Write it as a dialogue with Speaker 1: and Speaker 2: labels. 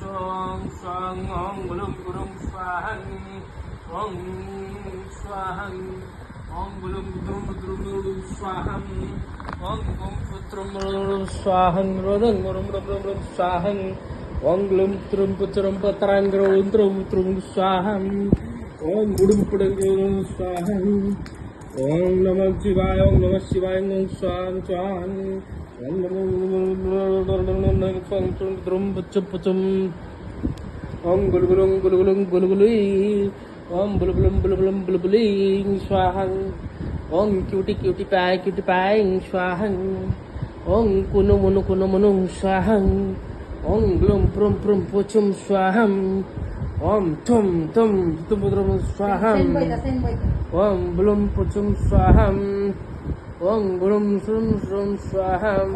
Speaker 1: Swang swang Om Gulum Gulum Swahang Om Swahang Om Gulum Gulum Gulum Gulum Swahang Om Gum Putrum Gulum Swahang Rodang Gulum Gulum Gulum Swahang Om Gulum Trum Putrum Patrang Gulum Trum Trum Swahang Om Gulum Pudang Gulum Swahang Om Namah Shivaya Om Namah Shivaya Om Swahang Swahang Om gulugulung gulugulung gulugului Om bulubulum bulubulum bulubuling Swahang Om cutie pie Swahang Om kuno munung Swahang Om glum prum pucum Swaham Om tum putrum Swaham Om belum pucum Swaham Om belum sum Swaham